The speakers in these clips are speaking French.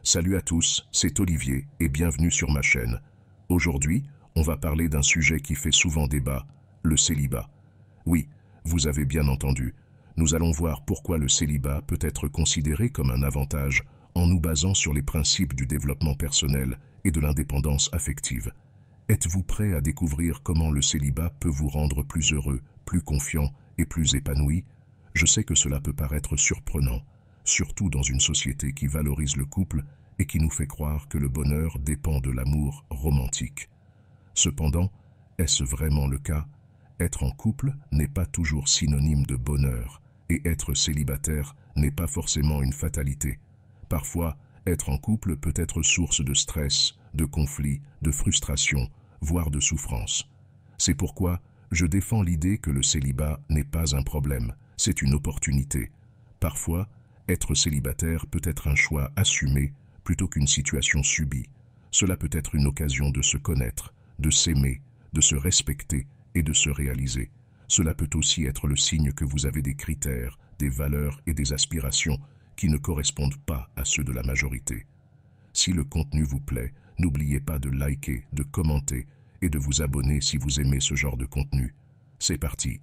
Salut à tous, c'est Olivier et bienvenue sur ma chaîne. Aujourd'hui, on va parler d'un sujet qui fait souvent débat, le célibat. Oui, vous avez bien entendu, nous allons voir pourquoi le célibat peut être considéré comme un avantage en nous basant sur les principes du développement personnel et de l'indépendance affective. Êtes-vous prêt à découvrir comment le célibat peut vous rendre plus heureux, plus confiant et plus épanoui? Je sais que cela peut paraître surprenant, surtout dans une société qui valorise le couple et qui nous fait croire que le bonheur dépend de l'amour romantique. Cependant, est-ce vraiment le cas? Être en couple n'est pas toujours synonyme de bonheur, et être célibataire n'est pas forcément une fatalité. Parfois, être en couple peut être source de stress, de conflits, de frustration, voire de souffrance. C'est pourquoi je défends l'idée que le célibat n'est pas un problème, c'est une opportunité. Parfois, être célibataire peut être un choix assumé plutôt qu'une situation subie. Cela peut être une occasion de se connaître, de s'aimer, de se respecter et de se réaliser. Cela peut aussi être le signe que vous avez des critères, des valeurs et des aspirations qui ne correspondent pas à ceux de la majorité. Si le contenu vous plaît, n'oubliez pas de liker, de commenter et de vous abonner si vous aimez ce genre de contenu. C'est parti!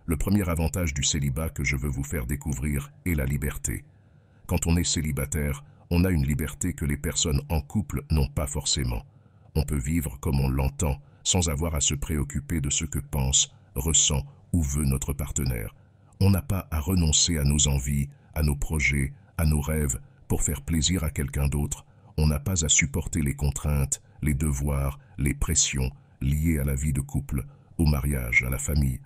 Le premier avantage du célibat que je veux vous faire découvrir est la liberté. Quand on est célibataire, on a une liberté que les personnes en couple n'ont pas forcément. On peut vivre comme on l'entend, sans avoir à se préoccuper de ce que pense, ressent ou veut notre partenaire. On n'a pas à renoncer à nos envies, à nos projets, à nos rêves, pour faire plaisir à quelqu'un d'autre. On n'a pas à supporter les contraintes, les devoirs, les pressions liées à la vie de couple, au mariage, à la famille.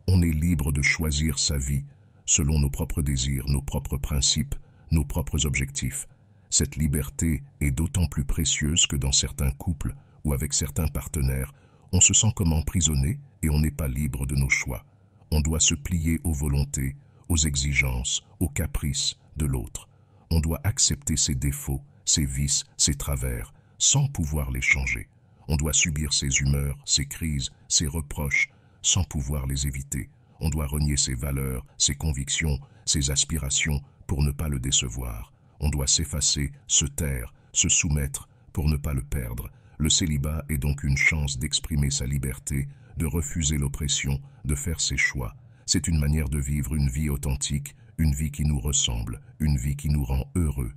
On est libre de choisir sa vie, selon nos propres désirs, nos propres principes, nos propres objectifs. Cette liberté est d'autant plus précieuse que dans certains couples ou avec certains partenaires, on se sent comme emprisonné et on n'est pas libre de nos choix. On doit se plier aux volontés, aux exigences, aux caprices de l'autre. On doit accepter ses défauts, ses vices, ses travers, sans pouvoir les changer. On doit subir ses humeurs, ses crises, ses reproches, sans pouvoir les éviter. On doit renier ses valeurs, ses convictions, ses aspirations pour ne pas le décevoir. On doit s'effacer, se taire, se soumettre pour ne pas le perdre. Le célibat est donc une chance d'exprimer sa liberté, de refuser l'oppression, de faire ses choix. C'est une manière de vivre une vie authentique, une vie qui nous ressemble, une vie qui nous rend heureux.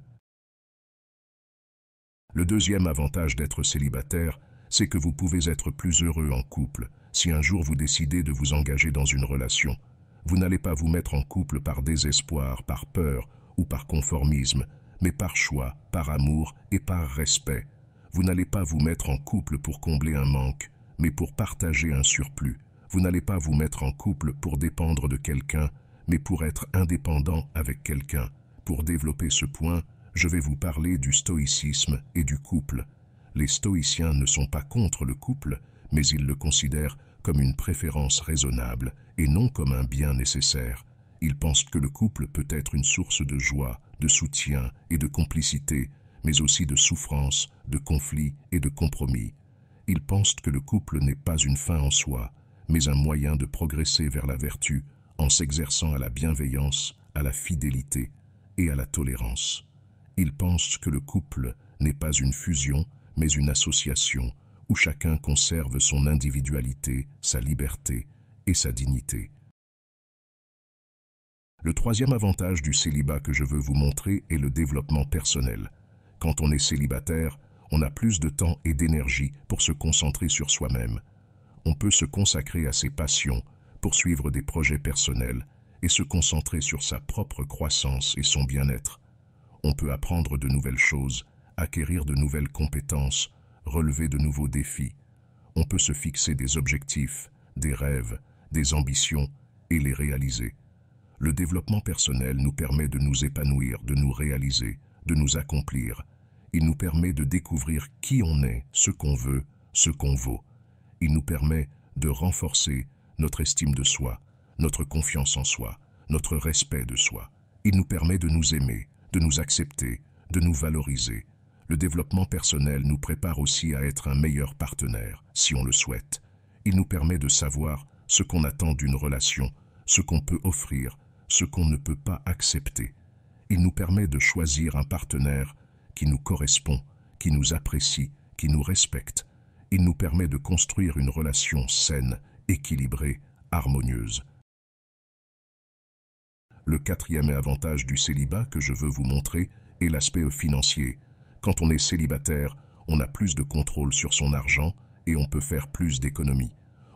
Le deuxième avantage d'être célibataire, c'est que vous pouvez être plus heureux en couple. Si un jour vous décidez de vous engager dans une relation, vous n'allez pas vous mettre en couple par désespoir, par peur ou par conformisme, mais par choix, par amour et par respect. Vous n'allez pas vous mettre en couple pour combler un manque, mais pour partager un surplus. Vous n'allez pas vous mettre en couple pour dépendre de quelqu'un, mais pour être indépendant avec quelqu'un. Pour développer ce point, je vais vous parler du stoïcisme et du couple. Les stoïciens ne sont pas contre le couple, mais ils le considèrent comme une préférence raisonnable et non comme un bien nécessaire. Ils pensent que le couple peut être une source de joie, de soutien et de complicité, mais aussi de souffrance, de conflits et de compromis. Ils pensent que le couple n'est pas une fin en soi, mais un moyen de progresser vers la vertu en s'exerçant à la bienveillance, à la fidélité et à la tolérance. Ils pensent que le couple n'est pas une fusion, mais une association où chacun conserve son individualité, sa liberté et sa dignité. Le troisième avantage du célibat que je veux vous montrer est le développement personnel. Quand on est célibataire, on a plus de temps et d'énergie pour se concentrer sur soi-même. On peut se consacrer à ses passions, poursuivre des projets personnels et se concentrer sur sa propre croissance et son bien-être. On peut apprendre de nouvelles choses, acquérir de nouvelles compétences, relever de nouveaux défis. On peut se fixer des objectifs, des rêves, des ambitions et les réaliser. Le développement personnel nous permet de nous épanouir, de nous réaliser, de nous accomplir. Il nous permet de découvrir qui on est, ce qu'on veut, ce qu'on vaut. Il nous permet de renforcer notre estime de soi, notre confiance en soi, notre respect de soi. Il nous permet de nous aimer, de nous accepter, de nous valoriser. Le développement personnel nous prépare aussi à être un meilleur partenaire, si on le souhaite. Il nous permet de savoir ce qu'on attend d'une relation, ce qu'on peut offrir, ce qu'on ne peut pas accepter. Il nous permet de choisir un partenaire qui nous correspond, qui nous apprécie, qui nous respecte. Il nous permet de construire une relation saine, équilibrée, harmonieuse. Le quatrième avantage du célibat que je veux vous montrer est l'aspect financier. Quand on est célibataire, on a plus de contrôle sur son argent et on peut faire plus d'économies.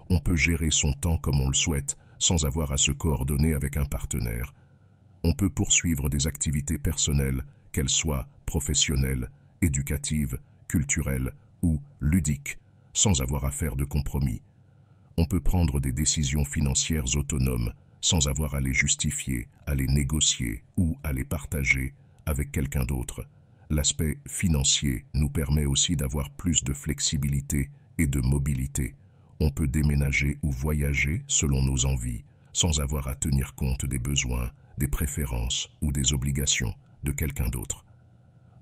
On peut gérer son temps comme on le souhaite, sans avoir à se coordonner avec un partenaire. On peut poursuivre des activités personnelles, qu'elles soient professionnelles, éducatives, culturelles ou ludiques, sans avoir à faire de compromis. On peut prendre des décisions financières autonomes, sans avoir à les justifier, à les négocier ou à les partager avec quelqu'un d'autre. L'aspect financier nous permet aussi d'avoir plus de flexibilité et de mobilité. On peut déménager ou voyager selon nos envies, sans avoir à tenir compte des besoins, des préférences ou des obligations de quelqu'un d'autre.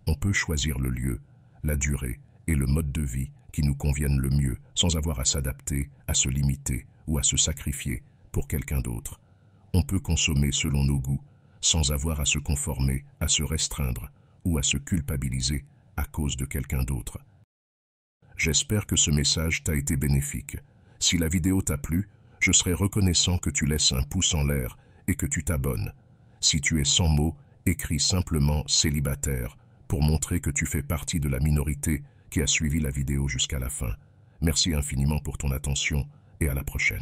On peut choisir le lieu, la durée et le mode de vie qui nous conviennent le mieux, sans avoir à s'adapter, à se limiter ou à se sacrifier pour quelqu'un d'autre. On peut consommer selon nos goûts, sans avoir à se conformer, à se restreindre ou à se culpabiliser à cause de quelqu'un d'autre. J'espère que ce message t'a été bénéfique. Si la vidéo t'a plu, je serai reconnaissant que tu laisses un pouce en l'air et que tu t'abonnes. Si tu es sans mots, écris simplement « célibataire » pour montrer que tu fais partie de la minorité qui a suivi la vidéo jusqu'à la fin. Merci infiniment pour ton attention et à la prochaine.